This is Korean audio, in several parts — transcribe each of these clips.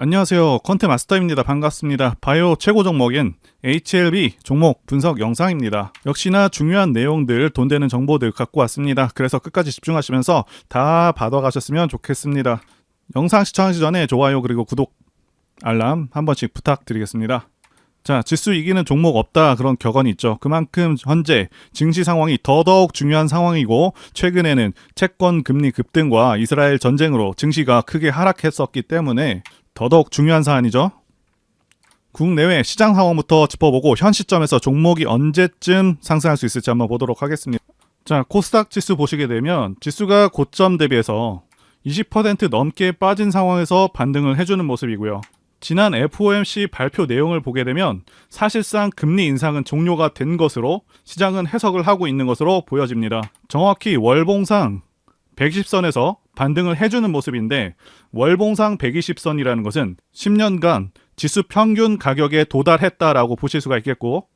안녕하세요. 컨텐츠 마스터입니다. 반갑습니다. 바이오 최고 종목인 HLB 종목 분석 영상입니다. 역시나 중요한 내용들, 돈 되는 정보들 갖고 왔습니다. 그래서 끝까지 집중하시면서 다 받아가셨으면 좋겠습니다. 영상 시청하기 전에 좋아요 그리고 구독, 알람 한 번씩 부탁드리겠습니다. 자, 지수 이기는 종목 없다 그런 격언이 있죠. 그만큼 현재 증시 상황이 더더욱 중요한 상황이고, 최근에는 채권 금리 급등과 이스라엘 전쟁으로 증시가 크게 하락했었기 때문에 더더욱 중요한 사안이죠. 국내외 시장 상황부터 짚어보고 현 시점에서 종목이 언제쯤 상승할 수 있을지 한번 보도록 하겠습니다. 자, 코스닥 지수 보시게 되면 지수가 고점 대비해서 20% 넘게 빠진 상황에서 반등을 해주는 모습이고요. 지난 FOMC 발표 내용을 보게 되면 사실상 금리 인상은 종료가 된 것으로 시장은 해석을 하고 있는 것으로 보여집니다. 정확히 월봉상 120선에서 반등을 해주는 모습인데, 월봉상 120선이라는 것은 10년간 지수 평균 가격에 도달했다라고 보실 수가 있겠고,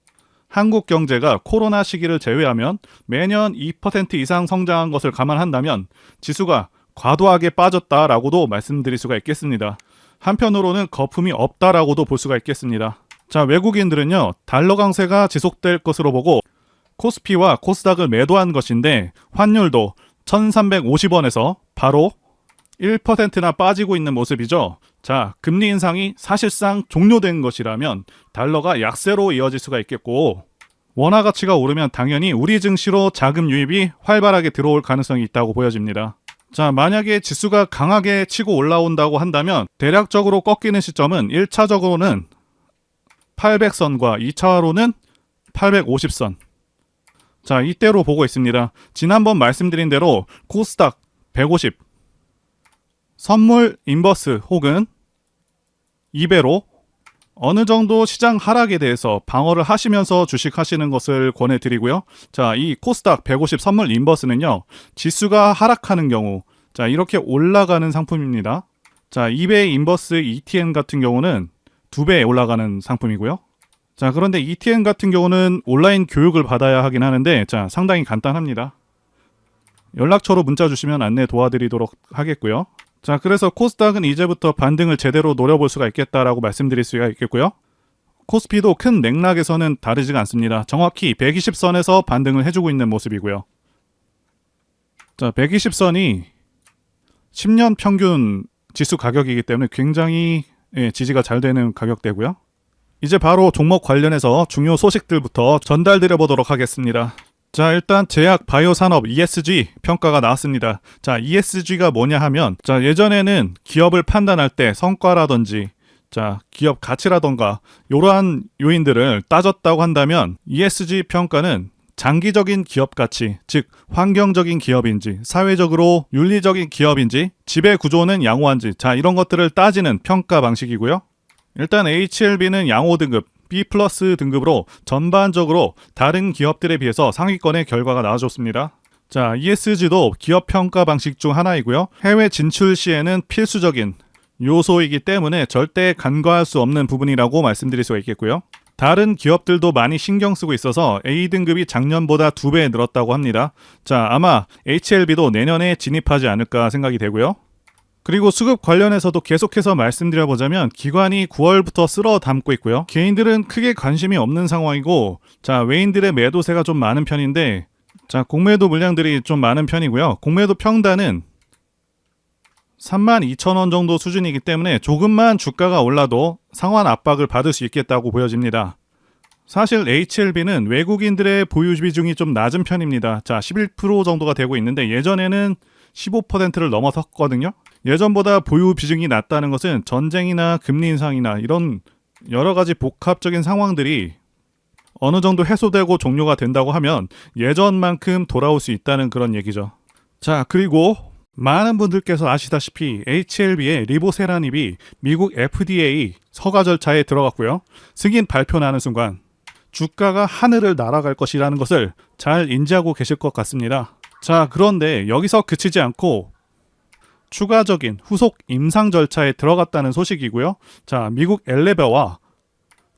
한국 경제가 코로나 시기를 제외하면 매년 2% 이상 성장한 것을 감안한다면 지수가 과도하게 빠졌다라고도 말씀드릴 수가 있겠습니다. 한편으로는 거품이 없다라고도 볼 수가 있겠습니다. 자, 외국인들은요, 달러 강세가 지속될 것으로 보고 코스피와 코스닥을 매도한 것인데, 환율도 1350원에서 바로 1%나 빠지고 있는 모습이죠. 자, 금리 인상이 사실상 종료된 것이라면 달러가 약세로 이어질 수가 있겠고, 원화 가치가 오르면 당연히 우리 증시로 자금 유입이 활발하게 들어올 가능성이 있다고 보여집니다. 자, 만약에 지수가 강하게 치고 올라온다고 한다면 대략적으로 꺾이는 시점은 1차적으로는 800선과 2차로는 850선. 자, 이때로 보고 있습니다. 지난번 말씀드린 대로 코스닥 150 선물 인버스 혹은 2배로 어느 정도 시장 하락에 대해서 방어를 하시면서 주식하시는 것을 권해드리고요. 자, 이 코스닥 150 선물 인버스는요, 지수가 하락하는 경우, 자, 이렇게 올라가는 상품입니다. 자, 2배 인버스 ETN 같은 경우는 2배 올라가는 상품이고요. 자, 그런데 ETN 같은 경우는 온라인 교육을 받아야 하긴 하는데, 자, 상당히 간단합니다. 연락처로 문자 주시면 안내 도와드리도록 하겠고요. 자, 그래서 코스닥은 이제부터 반등을 제대로 노려볼 수가 있겠다라고 말씀드릴 수가 있겠고요. 코스피도 큰 맥락에서는 다르지가 않습니다. 정확히 120선에서 반등을 해주고 있는 모습이고요. 자, 120선이 10년 평균 지수 가격이기 때문에 굉장히 지지가 잘 되는 가격대고요. 이제 바로 종목 관련해서 중요 소식들부터 전달드려 보도록 하겠습니다. 자, 일단 제약 바이오 산업 ESG 평가가 나왔습니다. 자, ESG가 뭐냐 하면, 자, 예전에는 기업을 판단할 때 성과라든지, 자, 기업 가치라던가 이러한 요인들을 따졌다고 한다면, ESG 평가는 장기적인 기업 가치, 즉 환경적인 기업인지, 사회적으로 윤리적인 기업인지, 지배 구조는 양호한지, 자, 이런 것들을 따지는 평가 방식이고요. 일단 HLB는 양호 등급, B+ 등급으로 전반적으로 다른 기업들에 비해서 상위권의 결과가 나와줬습니다. 자, ESG도 기업 평가 방식 중 하나이고요. 해외 진출 시에는 필수적인 요소이기 때문에 절대 간과할 수 없는 부분이라고 말씀드릴 수가 있겠고요. 다른 기업들도 많이 신경 쓰고 있어서 A등급이 작년보다 2배 늘었다고 합니다. 자, 아마 HLB도 내년에 진입하지 않을까 생각이 되고요. 그리고 수급 관련해서도 계속해서 말씀드려보자면, 기관이 9월부터 쓸어 담고 있고요. 개인들은 크게 관심이 없는 상황이고, 자, 외인들의 매도세가 좀 많은 편인데, 자, 공매도 물량들이 좀 많은 편이고요. 공매도 평단은 32,000원 정도 수준이기 때문에 조금만 주가가 올라도 상환 압박을 받을 수 있겠다고 보여집니다. 사실 HLB는 외국인들의 보유 비중이 좀 낮은 편입니다. 자, 11% 정도가 되고 있는데 예전에는 15%를 넘어섰거든요. 예전보다 보유 비중이 낮다는 것은 전쟁이나 금리 인상이나 이런 여러 가지 복합적인 상황들이 어느 정도 해소되고 종료가 된다고 하면 예전만큼 돌아올 수 있다는 그런 얘기죠. 자, 그리고 많은 분들께서 아시다시피 HLB의 리보세라닙이 미국 FDA 허가 절차에 들어갔고요. 승인 발표 나는 순간 주가가 하늘을 날아갈 것이라는 것을 잘 인지하고 계실 것 같습니다. 자, 그런데 여기서 그치지 않고 추가적인 후속 임상 절차에 들어갔다는 소식이고요. 자, 미국 엘레베와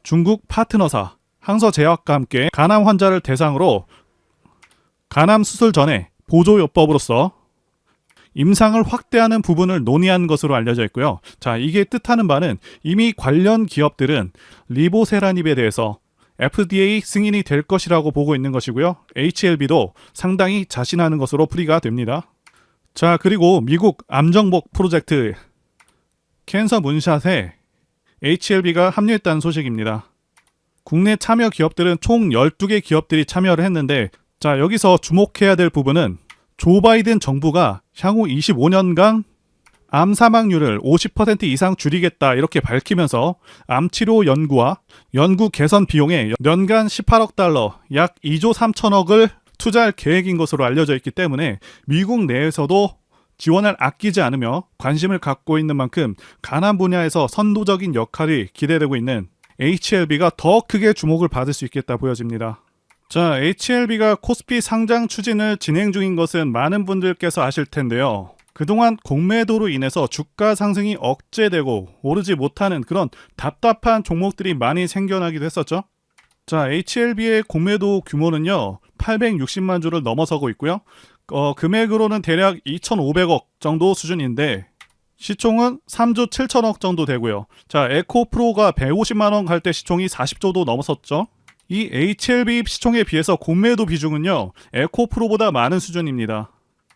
중국 파트너사 항서제약과 함께 간암 환자를 대상으로 간암 수술 전에 보조요법으로서 임상을 확대하는 부분을 논의한 것으로 알려져 있고요. 자, 이게 뜻하는 바는 이미 관련 기업들은 리보세라닙에 대해서 FDA 승인이 될 것이라고 보고 있는 것이고요. HLB도 상당히 자신하는 것으로 풀이가 됩니다. 자, 그리고 미국 암정복 프로젝트 캔서 문샷에 HLB가 합류했다는 소식입니다. 국내 참여 기업들은 총 12개 기업들이 참여를 했는데, 자, 여기서 주목해야 될 부분은 조 바이든 정부가 향후 25년간 암 사망률을 50% 이상 줄이겠다 이렇게 밝히면서 암치료 연구와 연구 개선 비용에 연간 18억 달러, 약 2조 3천억을 투자할 계획인 것으로 알려져 있기 때문에 미국 내에서도 지원을 아끼지 않으며 관심을 갖고 있는 만큼 간암 분야에서 선도적인 역할이 기대되고 있는 HLB가 더 크게 주목을 받을 수 있겠다 보여집니다. 자, HLB가 코스피 상장 추진을 진행 중인 것은 많은 분들께서 아실 텐데요. 그동안 공매도로 인해서 주가 상승이 억제되고 오르지 못하는 그런 답답한 종목들이 많이 생겨나기도 했었죠. 자, HLB의 공매도 규모는요 860만 주를 넘어서고 있고요. 금액으로는 대략 2,500억 정도 수준인데 시총은 3조 7천억 정도 되고요. 자, 에코프로가 150만 원 갈 때 시총이 40조도 넘었었죠. 이 HLB 시총에 비해서 공매도 비중은요 에코프로보다 많은 수준입니다.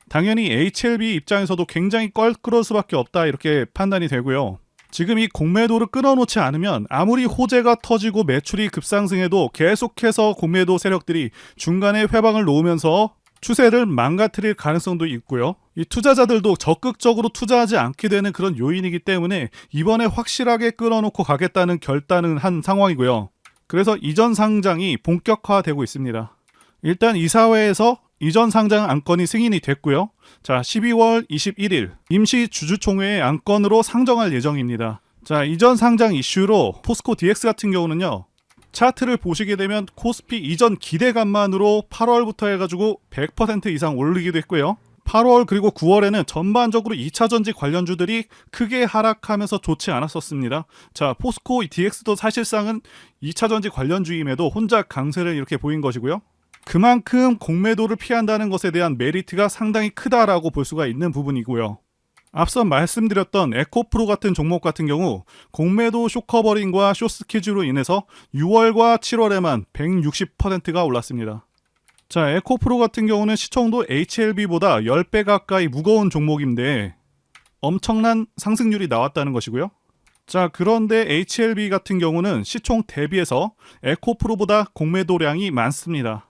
당연히 HLB 입장에서도 굉장히 껄끄러울 수밖에 없다 이렇게 판단이 되고요. 지금 이 공매도를 끊어놓지 않으면 아무리 호재가 터지고 매출이 급상승해도 계속해서 공매도 세력들이 중간에 회방을 놓으면서 추세를 망가뜨릴 가능성도 있고요. 이 투자자들도 적극적으로 투자하지 않게 되는 그런 요인이기 때문에 이번에 확실하게 끌어놓고 가겠다는 결단을 한 상황이고요. 그래서 이전 상장이 본격화되고 있습니다. 일단 이사회에서 이전 상장 안건이 승인이 됐고요. 자, 12월 21일 임시 주주총회의 안건으로 상정할 예정입니다. 자, 이전 상장 이슈로 포스코 DX 같은 경우는요. 차트를 보시게 되면 코스피 이전 기대감만으로 8월부터 해가지고 100% 이상 오르기도 했고요. 8월 그리고 9월에는 전반적으로 2차전지 관련주들이 크게 하락하면서 좋지 않았었습니다. 자, 포스코 DX도 사실상은 2차전지 관련주임에도 혼자 강세를 이렇게 보인 것이고요. 그만큼 공매도를 피한다는 것에 대한 메리트가 상당히 크다라고 볼 수가 있는 부분이고요. 앞서 말씀드렸던 에코프로 같은 종목 같은 경우 공매도 쇼커버링과 쇼스퀴즈로 인해서 6월과 7월에만 160%가 올랐습니다. 자, 에코프로 같은 경우는 시총도 HLB보다 10배 가까이 무거운 종목인데 엄청난 상승률이 나왔다는 것이고요. 자, 그런데 HLB 같은 경우는 시총 대비해서 에코프로보다 공매도량이 많습니다.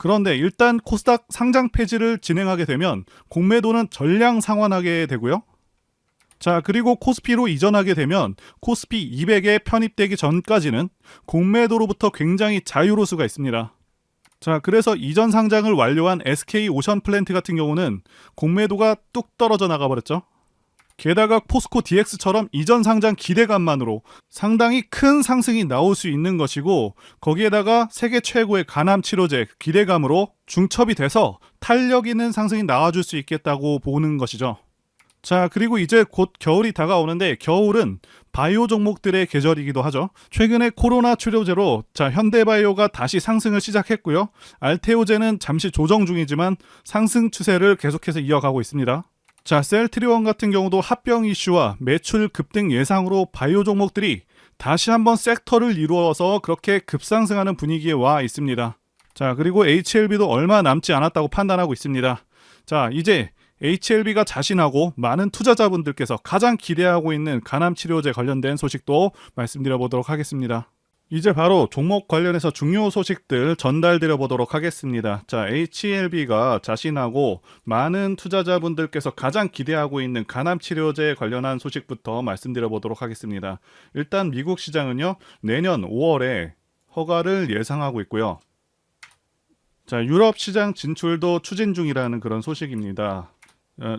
그런데 일단 코스닥 상장 폐지를 진행하게 되면 공매도는 전량 상환하게 되고요. 자, 그리고 코스피로 이전하게 되면 코스피 200에 편입되기 전까지는 공매도로부터 굉장히 자유로울 수가 있습니다. 자, 그래서 이전 상장을 완료한 SK 오션플랜트 같은 경우는 공매도가 뚝 떨어져 나가버렸죠. 게다가 포스코 DX처럼 이전 상장 기대감만으로 상당히 큰 상승이 나올 수 있는 것이고, 거기에다가 세계 최고의 간암 치료제 기대감으로 중첩이 돼서 탄력 있는 상승이 나와줄 수 있겠다고 보는 것이죠. 자, 그리고 이제 곧 겨울이 다가오는데 겨울은 바이오 종목들의 계절이기도 하죠. 최근에 코로나 치료제로 현대바이오가 다시 상승을 시작했고요. 알테오제는 잠시 조정 중이지만 상승 추세를 계속해서 이어가고 있습니다. 자, 셀트리온 같은 경우도 합병 이슈와 매출 급등 예상으로 바이오 종목들이 다시 한번 섹터를 이루어서 그렇게 급상승하는 분위기에 와 있습니다. 자, 그리고 HLB도 얼마 남지 않았다고 판단하고 있습니다. 자, 이제 HLB가 자신하고 많은 투자자분들께서 가장 기대하고 있는 간암 치료제 관련된 소식도 말씀드려 보도록 하겠습니다. 이제 바로 종목 관련해서 중요 소식들 전달드려 보도록 하겠습니다. 자, HLB가 자신하고 많은 투자자분들께서 가장 기대하고 있는 간암 치료제 관련한 소식부터 말씀드려 보도록 하겠습니다. 일단 미국 시장은요, 내년 5월에 허가를 예상하고 있고요. 자, 유럽 시장 진출도 추진 중이라는 그런 소식입니다.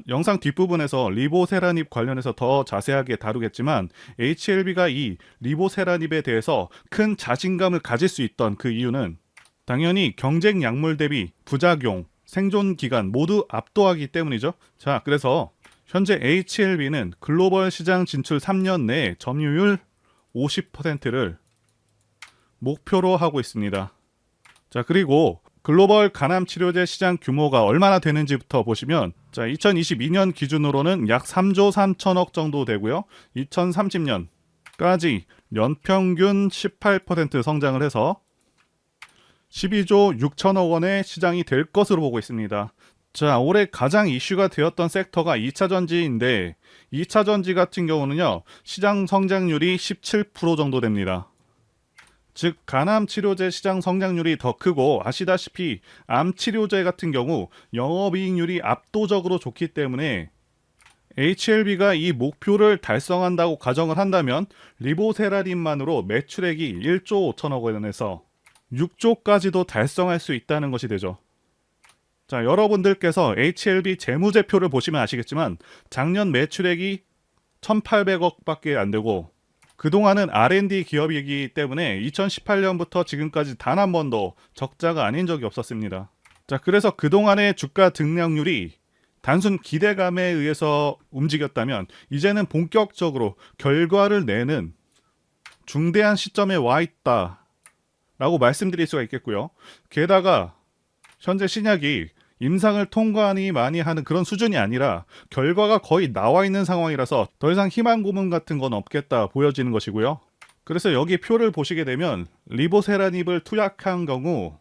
영상 뒷부분에서 리보세라닙 관련해서 더 자세하게 다루겠지만 HLB가 이 리보세라닙에 대해서 큰 자신감을 가질 수 있던 그 이유는 당연히 경쟁 약물 대비 부작용, 생존 기간 모두 압도하기 때문이죠. 자, 그래서 현재 HLB는 글로벌 시장 진출 3년 내에 점유율 50%를 목표로 하고 있습니다. 자, 그리고 글로벌 간암 치료제 시장 규모가 얼마나 되는지부터 보시면 자, 2022년 기준으로는 약 3조 3천억 정도 되고요. 2030년까지 연평균 18% 성장을 해서 12조 6천억 원의 시장이 될 것으로 보고 있습니다. 자, 올해 가장 이슈가 되었던 섹터가 2차 전지인데 2차 전지 같은 경우는요, 시장 성장률이 17% 정도 됩니다. 즉 간암 치료제 시장 성장률이 더 크고, 아시다시피 암 치료제 같은 경우 영업이익률이 압도적으로 좋기 때문에 HLB가 이 목표를 달성한다고 가정을 한다면 리보세라림만으로 매출액이 1조 5천억 원에서 6조까지도 달성할 수 있다는 것이 되죠. 자, 여러분들께서 HLB 재무제표를 보시면 아시겠지만 작년 매출액이 1,800억 밖에 안 되고, 그동안은 R&D 기업이기 때문에 2018년부터 지금까지 단 한 번도 적자가 아닌 적이 없었습니다. 자, 그래서 그동안의 주가 등락률이 단순 기대감에 의해서 움직였다면 이제는 본격적으로 결과를 내는 중대한 시점에 와 있다 라고 말씀드릴 수가 있겠고요. 게다가 현재 신약이 임상을 통과하니 많이 하는 그런 수준이 아니라 결과가 거의 나와 있는 상황이라서 더 이상 희망 고문 같은 건 없겠다 보여지는 것이고요. 그래서 여기 표를 보시게 되면 리보세라닙을 투약한 경우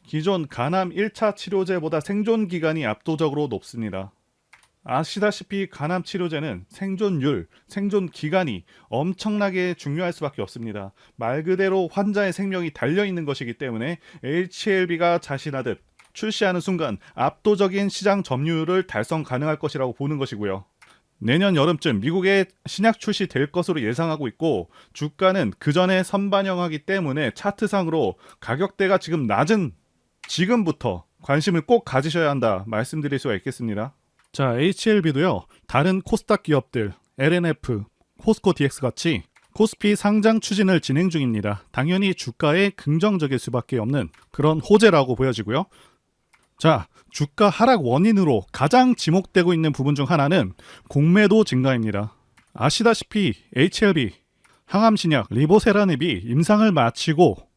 기존 간암 1차 치료제보다 생존 기간이 압도적으로 높습니다. 아시다시피 간암 치료제는 생존율, 생존 기간이 엄청나게 중요할 수밖에 없습니다. 말 그대로 환자의 생명이 달려있는 것이기 때문에 HLB가 자신하듯 출시하는 순간 압도적인 시장 점유율을 달성 가능할 것이라고 보는 것이고요. 내년 여름쯤 미국에 신약 출시될 것으로 예상하고 있고, 주가는 그 전에 선반영하기 때문에 차트상으로 가격대가 지금 낮은 지금부터 관심을 꼭 가지셔야 한다 말씀드릴 수가 있겠습니다. 자, HLB도요, 다른 코스닥 기업들 LNF, 포스코 DX 같이 코스피 상장 추진을 진행 중입니다. 당연히 주가에 긍정적일 수밖에 없는 그런 호재라고 보여지고요. 자, 주가 하락 원인으로 가장 지목되고 있는 부분 중 하나는 공매도 증가입니다. 아시다시피 HLB, 항암신약 리보세라닙이 임상을 마치고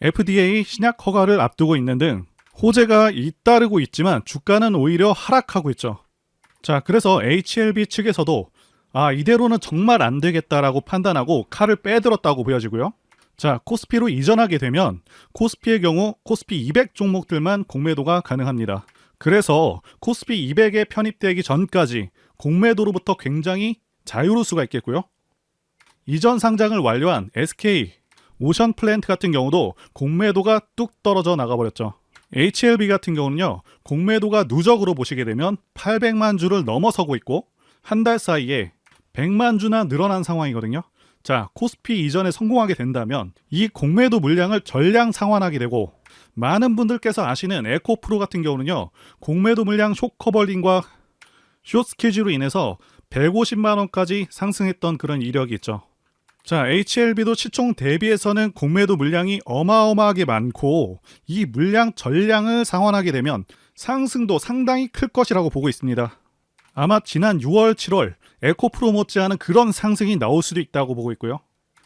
FDA 신약 허가를 앞두고 있는 등 호재가 잇따르고 있지만 주가는 오히려 하락하고 있죠. 자, 그래서 HLB 측에서도 이대로는 정말 안 되겠다라고 판단하고 칼을 빼들었다고 보여지고요. 자, 코스피로 이전하게 되면 코스피의 경우 코스피 200 종목들만 공매도가 가능합니다. 그래서 코스피 200에 편입되기 전까지 공매도로부터 굉장히 자유로울 수가 있겠고요. 이전 상장을 완료한 SK, 오션플랜트 같은 경우도 공매도가 뚝 떨어져 나가버렸죠. HLB 같은 경우는요, 공매도가 누적으로 보시게 되면 800만 주를 넘어서고 있고 한 달 사이에 100만 주나 늘어난 상황이거든요. 자, 코스피 이전에 성공하게 된다면 이 공매도 물량을 전량 상환하게 되고, 많은 분들께서 아시는 에코프로 같은 경우는요, 공매도 물량 숏커버링과 숏스퀴즈로 인해서 150만 원까지 상승했던 그런 이력이 있죠. 자, HLB도 시총 대비해서는 공매도 물량이 어마어마하게 많고 이 물량 전량을 상환하게 되면 상승도 상당히 클 것이라고 보고 있습니다. 아마 지난 6월, 7월 에코프로 못지않은 그런 상승이 나올 수도 있다고 보고 있고요.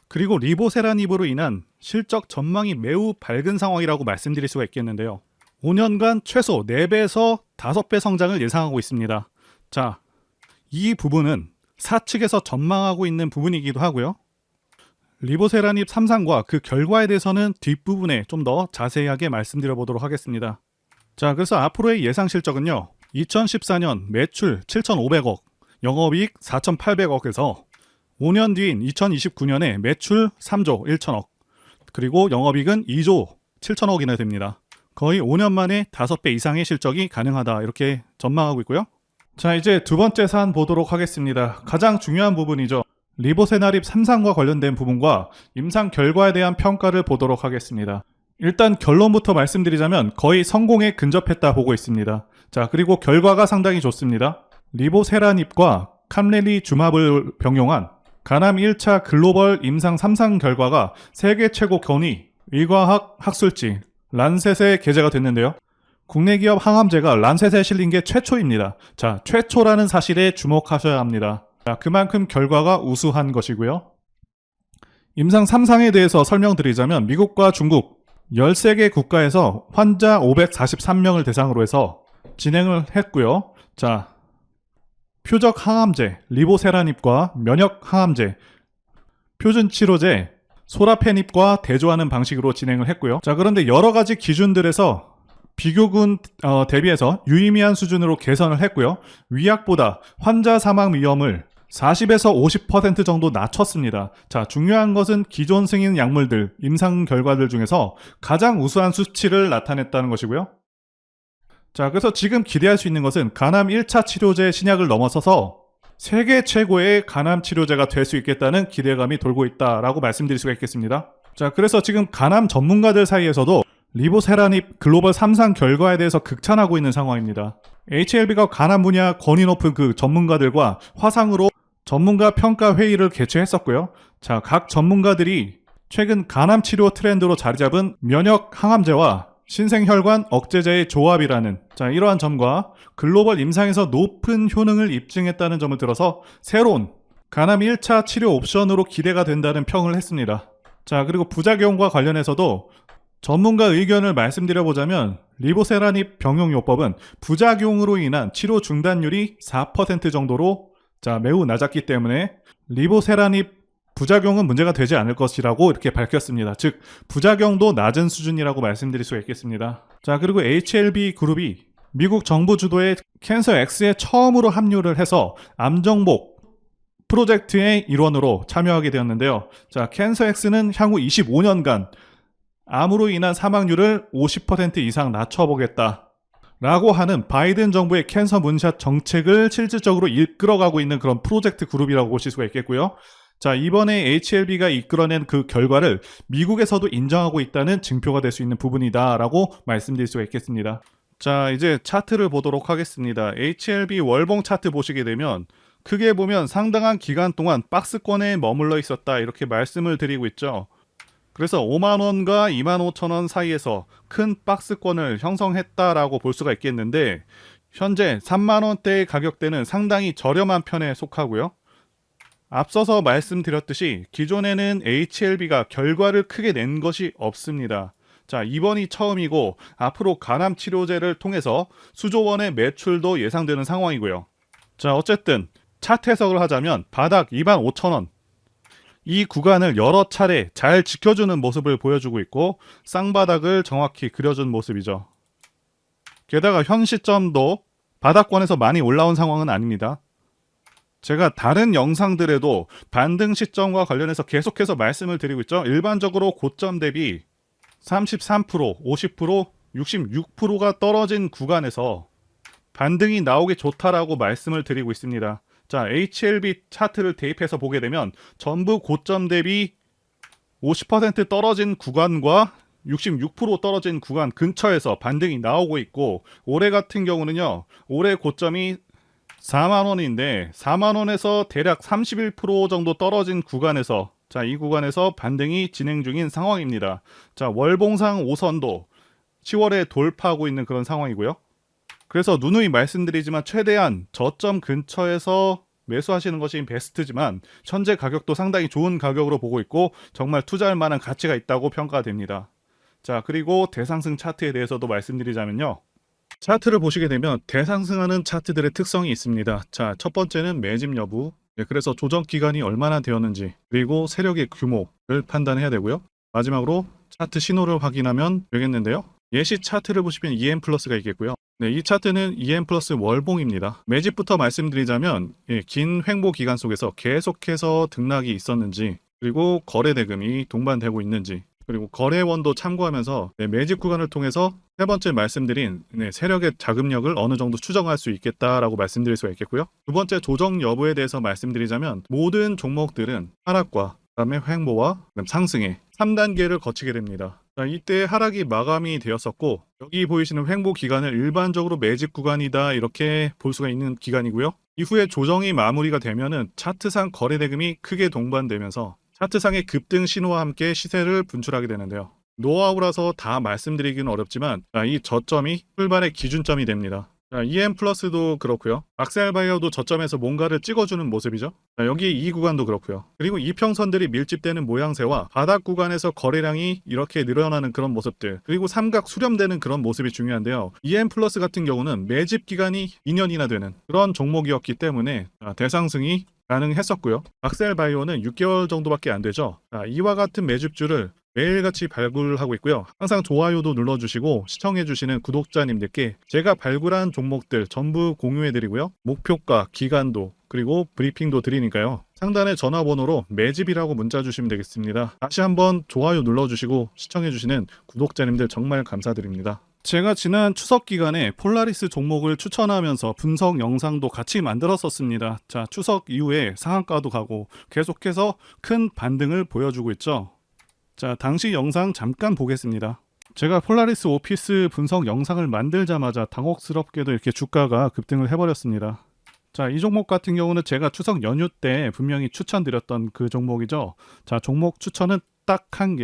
그리고 리보세라닙으로 인한 실적 전망이 매우 밝은 상황이라고 말씀드릴 수가 있겠는데요. 5년간 최소 4배에서 5배 성장을 예상하고 있습니다. 자, 이 부분은 사측에서 전망하고 있는 부분이기도 하고요. 리보세라닙 3상과 그 결과에 대해서는 뒷부분에 좀 더 자세하게 말씀드려 보도록 하겠습니다. 자, 그래서 앞으로의 예상 실적은요, 2014년 매출 7,500억, 영업이익 4,800억에서 5년 뒤인 2029년에 매출 3조 1천억, 그리고 영업이익은 2조 7천억이나 됩니다. 거의 5년 만에 5배 이상의 실적이 가능하다, 이렇게 전망하고 있고요. 자, 이제 두 번째 사안 보도록 하겠습니다. 가장 중요한 부분이죠. 리보세라닙 3상과 관련된 부분과 임상 결과에 대한 평가를 보도록 하겠습니다. 일단 결론부터 말씀드리자면 거의 성공에 근접했다 보고 있습니다. 자, 그리고 결과가 상당히 좋습니다. 리보세라닙과 캄렐리주맙을 병용한 간암 1차 글로벌 임상 3상 결과가 세계 최고 권위 의과학 학술지 란셋에 게재가 됐는데요. 국내 기업 항암제가 란셋에 실린 게 최초입니다. 자, 최초라는 사실에 주목하셔야 합니다. 자, 그만큼 결과가 우수한 것이고요. 임상 3상에 대해서 설명드리자면 미국과 중국 13개 국가에서 환자 543명을 대상으로 해서 진행을 했고요. 자, 표적 항암제, 리보세라닙과 면역 항암제, 표준 치료제, 소라페닙과 대조하는 방식으로 진행을 했고요. 자, 그런데 여러 가지 기준들에서 비교군 대비해서 유의미한 수준으로 개선을 했고요. 위약보다 환자 사망 위험을 40에서 50% 정도 낮췄습니다. 자, 중요한 것은 기존 승인 약물들, 임상 결과들 중에서 가장 우수한 수치를 나타냈다는 것이고요. 자, 그래서 지금 기대할 수 있는 것은 간암 1차 치료제 신약을 넘어서서 세계 최고의 간암 치료제가 될 수 있겠다는 기대감이 돌고 있다라고 말씀드릴 수가 있겠습니다. 자, 그래서 지금 간암 전문가들 사이에서도 리보세라닙 글로벌 3상 결과에 대해서 극찬하고 있는 상황입니다. HLB가 간암 분야 권위 높은 그 전문가들과 화상으로 전문가 평가 회의를 개최했었고요. 자, 각 전문가들이 최근 간암 치료 트렌드로 자리 잡은 면역 항암제와 신생혈관 억제제의 조합이라는 이러한 점과 글로벌 임상에서 높은 효능을 입증했다는 점을 들어서 새로운 간암 1차 치료 옵션으로 기대가 된다는 평을 했습니다. 자, 그리고 부작용과 관련해서도 전문가 의견을 말씀드려보자면 리보세라닙 병용요법은 부작용으로 인한 치료 중단율이 4% 정도로 매우 낮았기 때문에 리보세라닙 부작용은 문제가 되지 않을 것이라고 이렇게 밝혔습니다. 즉 부작용도 낮은 수준이라고 말씀드릴 수가 있겠습니다. 자, 그리고 HLB 그룹이 미국 정부 주도의 캔서 X에 처음으로 합류를 해서 암정복 프로젝트의 일원으로 참여하게 되었는데요. 자, 캔서 X는 향후 25년간 암으로 인한 사망률을 50% 이상 낮춰보겠다 라고 하는 바이든 정부의 캔서 문샷 정책을 실질적으로 이끌어가고 있는 그런 프로젝트 그룹이라고 보실 수가 있겠고요. 자, 이번에 HLB가 이끌어낸 그 결과를 미국에서도 인정하고 있다는 증표가 될 수 있는 부분이다 라고 말씀드릴 수가 있겠습니다. 자, 이제 차트를 보도록 하겠습니다. HLB 월봉 차트 보시게 되면 크게 보면 상당한 기간 동안 박스권에 머물러 있었다 이렇게 말씀을 드리고 있죠. 그래서 5만원과 25,000원 사이에서 큰 박스권을 형성했다라고 볼 수가 있겠는데 현재 3만원대의 가격대는 상당히 저렴한 편에 속하고요. 앞서서 말씀드렸듯이 기존에는 HLB가 결과를 크게 낸 것이 없습니다. 자, 이번이 처음이고 앞으로 간암 치료제를 통해서 수조 원의 매출도 예상되는 상황이고요. 자, 어쨌든 차트 해석을 하자면 바닥 25,000원 이 구간을 여러 차례 잘 지켜주는 모습을 보여주고 있고 쌍바닥을 정확히 그려준 모습이죠. 게다가 현 시점도 바닥권에서 많이 올라온 상황은 아닙니다. 제가 다른 영상들에도 반등 시점과 관련해서 계속해서 말씀을 드리고 있죠. 일반적으로 고점 대비 33%, 50%, 66%가 떨어진 구간에서 반등이 나오기 좋다라고 말씀을 드리고 있습니다. 자, HLB 차트를 대입해서 보게 되면 전부 고점 대비 50% 떨어진 구간과 66% 떨어진 구간 근처에서 반등이 나오고 있고 올해 같은 경우는요. 올해 고점이 4만원인데 4만원에서 대략 31% 정도 떨어진 구간에서 이 구간에서 반등이 진행 중인 상황입니다. 자, 월봉상 5선도 10월에 돌파하고 있는 그런 상황이고요. 그래서 누누이 말씀드리지만 최대한 저점 근처에서 매수하시는 것이 베스트지만 현재 가격도 상당히 좋은 가격으로 보고 있고 정말 투자할 만한 가치가 있다고 평가가 됩니다. 자, 그리고 대상승 차트에 대해서도 말씀드리자면요. 차트를 보시게 되면 대상승하는 차트들의 특성이 있습니다. 자, 첫 번째는 매집 여부, 그래서 조정 기간이 얼마나 되었는지, 그리고 세력의 규모를 판단해야 되고요. 마지막으로 차트 신호를 확인하면 되겠는데요. 예시 차트를 보시면 EM 플러스가 있겠고요. 네, 이 차트는 EM 플러스 월봉입니다. 매집부터 말씀드리자면 긴 횡보 기간 속에서 계속해서 등락이 있었는지, 그리고 거래 대금이 동반되고 있는지, 그리고 거래원도 참고하면서 매집 구간을 통해서 세 번째 말씀드린 세력의 자금력을 어느 정도 추정할 수 있겠다라고 말씀드릴 수가 있겠고요. 두 번째 조정 여부에 대해서 말씀드리자면 모든 종목들은 하락과 그다음에 횡보와 상승의 3단계를 거치게 됩니다. 자, 이때 하락이 마감이 되었었고 여기 보이시는 횡보 기간을 일반적으로 매집 구간이다 이렇게 볼 수가 있는 기간이고요. 이후에 조정이 마무리가 되면은 차트상 거래 대금이 크게 동반되면서 차트상의 급등 신호와 함께 시세를 분출하게 되는데요. 노하우라서 다 말씀드리기는 어렵지만 이 저점이 출발의 기준점이 됩니다. 자, EM 플러스도 그렇고요. 악셀바이어도 저점에서 뭔가를 찍어주는 모습이죠. 자, 여기 이 구간도 그렇고요. 그리고 이평선들이 밀집되는 모양새와 바닥 구간에서 거래량이 이렇게 늘어나는 그런 모습들, 그리고 삼각 수렴되는 그런 모습이 중요한데요. EM 플러스 같은 경우는 매집 기간이 2년이나 되는 그런 종목이었기 때문에 대상승이 가능했었고요. 악셀바이오는 6개월 정도밖에 안 되죠. 자, 이와 같은 매집주를 매일같이 발굴하고 있고요. 항상 좋아요도 눌러주시고 시청해주시는 구독자님들께 제가 발굴한 종목들 전부 공유해드리고요. 목표가, 기간도, 그리고 브리핑도 드리니까요. 상단에 전화번호로 매집이라고 문자 주시면 되겠습니다. 다시 한번 좋아요 눌러주시고 시청해주시는 구독자님들 정말 감사드립니다. 제가 지난 추석 기간에 폴라리스 종목을 추천하면서 분석 영상도 같이 만들었었습니다. 자, 추석 이후에 상한가도 가고 계속해서 큰 반등을 보여주고 있죠. 자, 당시 영상 잠깐 보겠습니다. 제가 폴라리스 오피스 분석 영상을 만들자마자 당혹스럽게도 이렇게 주가가 급등을 해버렸습니다. 자, 이 종목 같은 경우는 제가 추석 연휴 때 분명히 추천드렸던 그 종목이죠. 자, 종목 추천은 딱 한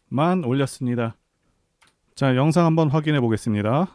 개만 올렸습니다. 자, 영상 한번 확인해 보겠습니다.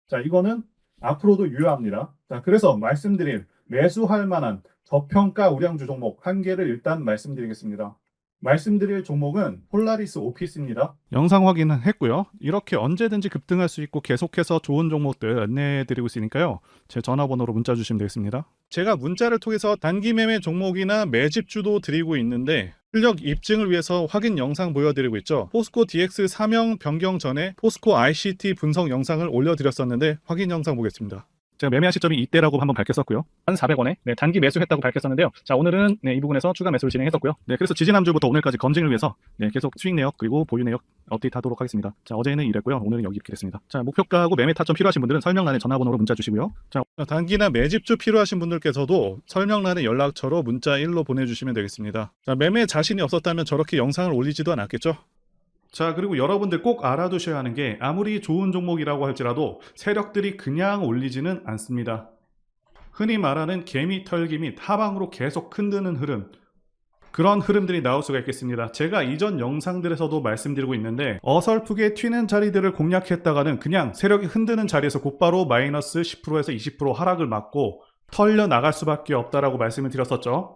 자, 이거는 앞으로도 유효합니다. 자, 그래서 말씀드린 매수할 만한 저평가 우량주 종목 한 개를 일단 말씀드리겠습니다. 말씀드릴 종목은 폴라리스 오피스입니다. 영상 확인은 했고요. 이렇게 언제든지 급등할 수 있고 계속해서 좋은 종목들 안내해드리고 있으니까요. 제 전화번호로 문자 주시면 되겠습니다. 제가 문자를 통해서 단기 매매 종목이나 매집주도 드리고 있는데 실력 입증을 위해서 확인 영상 보여드리고 있죠. 포스코 DX 사명 변경 전에 포스코 ICT 분석 영상을 올려드렸었는데 확인 영상 보겠습니다. 제가 매매한 시점이 이때라고 한번 밝혔었고요. 1,400원에 단기 매수했다고 밝혔었는데요. 자, 오늘은 이 부분에서 추가 매수를 진행했었고요. 그래서 지지난주부터 오늘까지 검증을 위해서 계속 수익 내역 그리고 보유 내역 업데이트하도록 하겠습니다. 자, 어제는 이랬고요. 오늘은 여기 이렇게 됐습니다. 자, 목표가하고 매매 타점 필요하신 분들은 설명란에 전화번호로 문자 주시고요. 자, 단기나 매집주 필요하신 분들께서도 설명란에 연락처로 문자 1로 보내주시면 되겠습니다. 자, 매매 자신이 없었다면 저렇게 영상을 올리지도 않았겠죠? 자, 그리고 여러분들 꼭 알아두셔야 하는 게 아무리 좋은 종목이라고 할지라도 세력들이 그냥 올리지는 않습니다. 흔히 말하는 개미 털기 및 하방으로 계속 흔드는 흐름, 그런 흐름들이 나올 수가 있겠습니다. 제가 이전 영상들에서도 말씀드리고 있는데 어설프게 튀는 자리들을 공략했다가는 그냥 세력이 흔드는 자리에서 곧바로 마이너스 10%에서 20% 하락을 맞고 털려 나갈 수밖에 없다라고 말씀을 드렸었죠.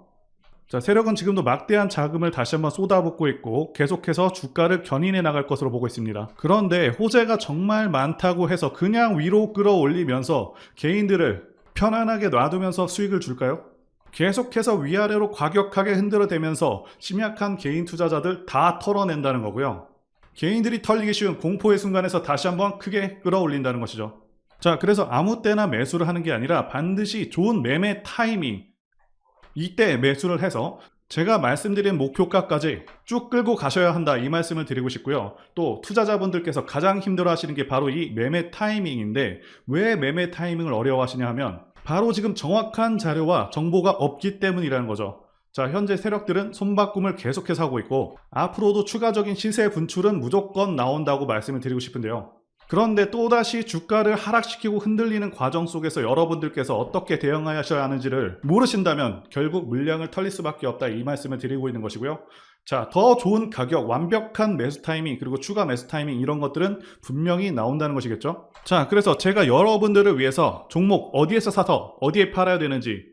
자, 세력은 지금도 막대한 자금을 다시 한번 쏟아붓고 있고 계속해서 주가를 견인해 나갈 것으로 보고 있습니다. 그런데 호재가 정말 많다고 해서 그냥 위로 끌어올리면서 개인들을 편안하게 놔두면서 수익을 줄까요? 계속해서 위아래로 과격하게 흔들어대면서 심약한 개인 투자자들 다 털어낸다는 거고요. 개인들이 털리기 쉬운 공포의 순간에서 다시 한번 크게 끌어올린다는 것이죠. 자, 그래서 아무 때나 매수를 하는 게 아니라 반드시 좋은 매매 타이밍, 이때 매수를 해서 제가 말씀드린 목표가까지 쭉 끌고 가셔야 한다, 이 말씀을 드리고 싶고요. 또 투자자분들께서 가장 힘들어 하시는 게 바로 이 매매 타이밍인데 왜 매매 타이밍을 어려워하시냐 하면 바로 지금 정확한 자료와 정보가 없기 때문이라는 거죠. 자, 현재 세력들은 손바꿈을 계속해서 하고 있고 앞으로도 추가적인 시세 분출은 무조건 나온다고 말씀을 드리고 싶은데요. 그런데 또다시 주가를 하락시키고 흔들리는 과정 속에서 여러분들께서 어떻게 대응하셔야 하는지를 모르신다면 결국 물량을 털릴 수밖에 없다, 이 말씀을 드리고 있는 것이고요. 자, 더 좋은 가격, 완벽한 매수 타이밍, 그리고 추가 매수 타이밍, 이런 것들은 분명히 나온다는 것이겠죠. 자, 그래서 제가 여러분들을 위해서 종목 어디에서 사서 어디에 팔아야 되는지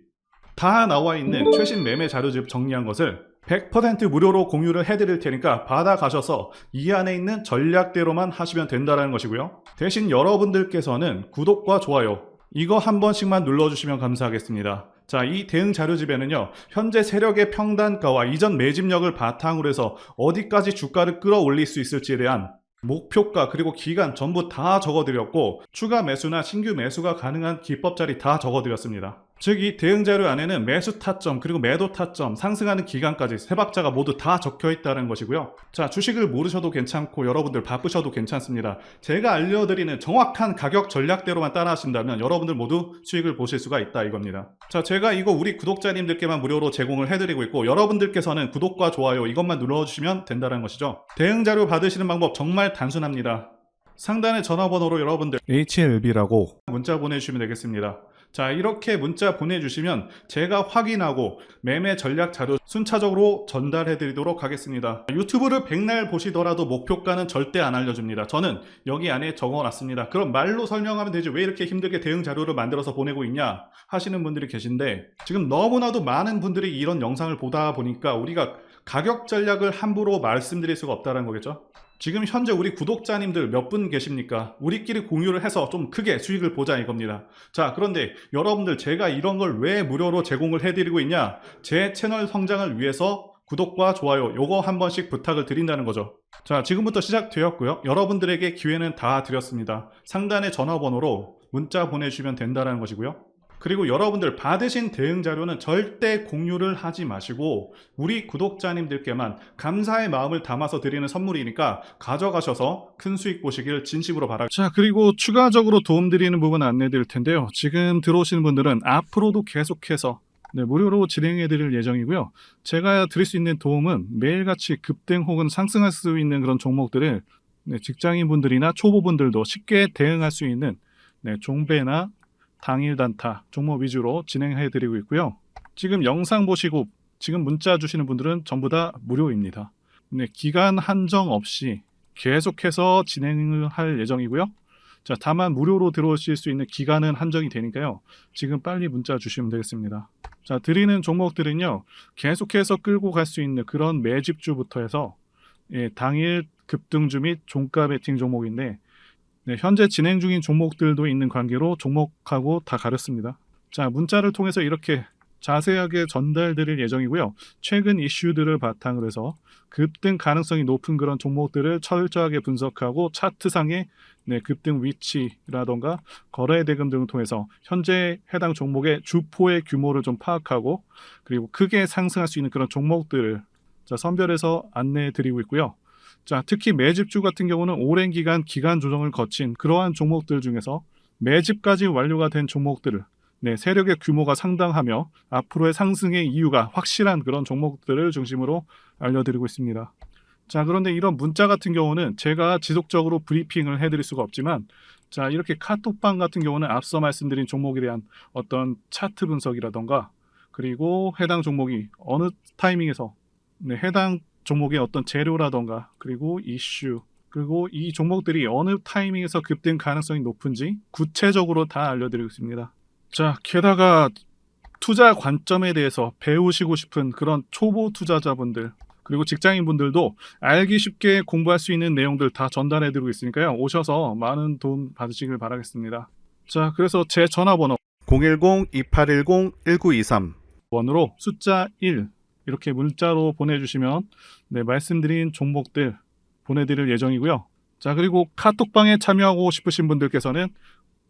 다 나와 있는 최신 매매 자료집 정리한 것을 100% 무료로 공유를 해드릴 테니까 받아가셔서 이 안에 있는 전략대로만 하시면 된다는 것이고요. 대신 여러분들께서는 구독과 좋아요 이거 한 번씩만 눌러주시면 감사하겠습니다. 자, 이 대응 자료집에는요, 현재 세력의 평단가와 이전 매집력을 바탕으로 해서 어디까지 주가를 끌어올릴 수 있을지에 대한 목표가 그리고 기간 전부 다 적어드렸고 추가 매수나 신규 매수가 가능한 기법 자리 다 적어드렸습니다. 즉 이 대응 자료 안에는 매수 타점 그리고 매도 타점, 상승하는 기간까지 세 박자가 모두 다 적혀 있다는 것이고요. 자, 주식을 모르셔도 괜찮고 여러분들 바쁘셔도 괜찮습니다. 제가 알려드리는 정확한 가격 전략대로만 따라하신다면 여러분들 모두 수익을 보실 수가 있다, 이겁니다. 자, 제가 이거 우리 구독자님들께만 무료로 제공을 해드리고 있고 여러분들께서는 구독과 좋아요 이것만 눌러주시면 된다는 것이죠. 대응 자료 받으시는 방법 정말 단순합니다. 상단의 전화번호로 여러분들 HLB라고 문자 보내주시면 되겠습니다. 자, 이렇게 문자 보내주시면 제가 확인하고 매매 전략 자료 순차적으로 전달해 드리도록 하겠습니다. 유튜브를 백날 보시더라도 목표가는 절대 안 알려줍니다. 저는 여기 안에 적어놨습니다. 그럼 말로 설명하면 되지 왜 이렇게 힘들게 대응 자료를 만들어서 보내고 있냐 하시는 분들이 계신데, 지금 너무나도 많은 분들이 이런 영상을 보다 보니까 우리가 가격 전략을 함부로 말씀드릴 수가 없다는 거겠죠. 지금 현재 우리 구독자님들 몇 분 계십니까? 우리끼리 공유를 해서 좀 크게 수익을 보자 이겁니다. 자, 그런데 여러분들, 제가 이런 걸 왜 무료로 제공을 해드리고 있냐? 제 채널 성장을 위해서 구독과 좋아요 요거 한 번씩 부탁을 드린다는 거죠. 자, 지금부터 시작되었고요. 여러분들에게 기회는 다 드렸습니다. 상단의 전화번호로 문자 보내주시면 된다는 것이고요. 그리고 여러분들 받으신 대응 자료는 절대 공유를 하지 마시고 우리 구독자님들께만 감사의 마음을 담아서 드리는 선물이니까 가져가셔서 큰 수익 보시길 진심으로 바랍니다. 자, 그리고 추가적으로 도움드리는 부분 안내 드릴 텐데요. 지금 들어오시는 분들은 앞으로도 계속해서 무료로 진행해 드릴 예정이고요. 제가 드릴 수 있는 도움은 매일같이 급등 혹은 상승할 수 있는 그런 종목들을 직장인분들이나 초보분들도 쉽게 대응할 수 있는 종배나 당일 단타 종목 위주로 진행해 드리고 있고요. 지금 영상 보시고 지금 문자 주시는 분들은 전부 다 무료입니다. 기간 한정 없이 계속해서 진행을 할 예정이고요. 자, 다만 무료로 들어오실 수 있는 기간은 한정이 되니까요. 지금 빨리 문자 주시면 되겠습니다. 자, 드리는 종목들은요, 계속해서 끌고 갈 수 있는 그런 매집주부터 해서 당일 급등주 및 종가 베팅 종목인데, 현재 진행 중인 종목들도 있는 관계로 종목하고 다 가렸습니다. 자, 문자를 통해서 이렇게 자세하게 전달드릴 예정이고요. 최근 이슈들을 바탕으로 해서 급등 가능성이 높은 그런 종목들을 철저하게 분석하고 차트상의 급등 위치라던가 거래 대금 등을 통해서 현재 해당 종목의 주포의 규모를 좀 파악하고, 그리고 크게 상승할 수 있는 그런 종목들을 선별해서 안내해 드리고 있고요. 자, 특히 매집주 같은 경우는 오랜 기간 조정을 거친 그러한 종목들 중에서 매집까지 완료가 된 종목들을 세력의 규모가 상당하며 앞으로의 상승의 이유가 확실한 그런 종목들을 중심으로 알려드리고 있습니다. 자, 그런데 이런 문자 같은 경우는 제가 지속적으로 브리핑을 해드릴 수가 없지만, 자, 이렇게 카톡방 같은 경우는 앞서 말씀드린 종목에 대한 어떤 차트 분석이라던가, 그리고 해당 종목이 어느 타이밍에서 해당 종목의 어떤 재료라던가, 그리고 이슈, 그리고 이 종목들이 어느 타이밍에서 급등 가능성이 높은지 구체적으로 다 알려드리고 있습니다. 자, 게다가 투자 관점에 대해서 배우시고 싶은 그런 초보 투자자분들, 그리고 직장인분들도 알기 쉽게 공부할 수 있는 내용들 다 전달해드리고 있으니까요. 오셔서 많은 도움 받으시길 바라겠습니다. 자, 그래서 제 전화번호 010-2810-1923 번호로 숫자 1 이렇게 문자로 보내주시면 말씀드린 종목들 보내드릴 예정이고요. 자, 그리고 카톡방에 참여하고 싶으신 분들께서는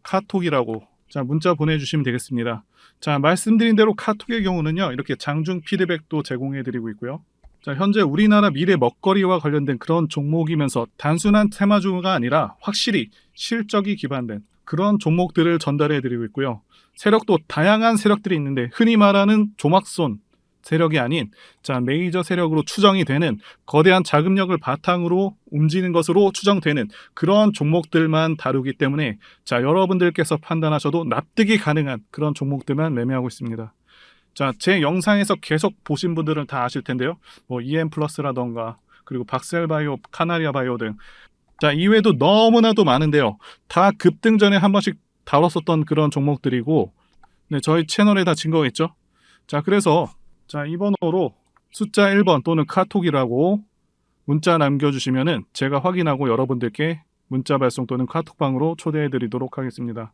카톡이라고 문자 보내주시면 되겠습니다. 자, 말씀드린 대로 카톡의 경우는요, 이렇게 장중 피드백도 제공해드리고 있고요. 자, 현재 우리나라 미래 먹거리와 관련된 그런 종목이면서 단순한 테마주가 아니라 확실히 실적이 기반된 그런 종목들을 전달해드리고 있고요. 세력도 다양한 세력들이 있는데 흔히 말하는 조막손 세력이 아닌 메이저 세력으로 추정이 되는 거대한 자금력을 바탕으로 움직이는 것으로 추정되는 그런 종목들만 다루기 때문에 여러분들께서 판단하셔도 납득이 가능한 그런 종목들만 매매하고 있습니다. 자, 제 영상에서 계속 보신 분들은 다 아실 텐데요. EM플러스라던가 그리고 박셀바이오, 카나리아바이오 등 이외에도 너무나도 많은데요. 다 급등 전에 한 번씩 다뤘었던 그런 종목들이고 저희 채널에 다 증거가 있죠. 자, 그래서 이 번호로 숫자 1번 또는 카톡이라고 문자 남겨주시면은 제가 확인하고 여러분들께 문자 발송 또는 카톡방으로 초대해 드리도록 하겠습니다.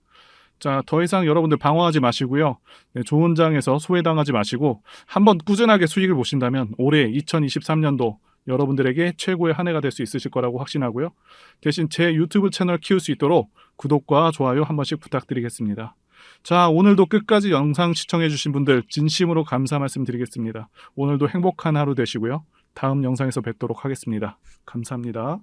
자, 더 이상 여러분들 방황하지 마시고요. 좋은 장에서 소외당하지 마시고 한번 꾸준하게 수익을 보신다면 올해 2023년도 여러분들에게 최고의 한 해가 될 수 있으실 거라고 확신하고요. 대신 제 유튜브 채널 키울 수 있도록 구독과 좋아요 한 번씩 부탁드리겠습니다. 자, 오늘도 끝까지 영상 시청해주신 분들 진심으로 감사 말씀드리겠습니다. 오늘도 행복한 하루 되시고요. 다음 영상에서 뵙도록 하겠습니다. 감사합니다.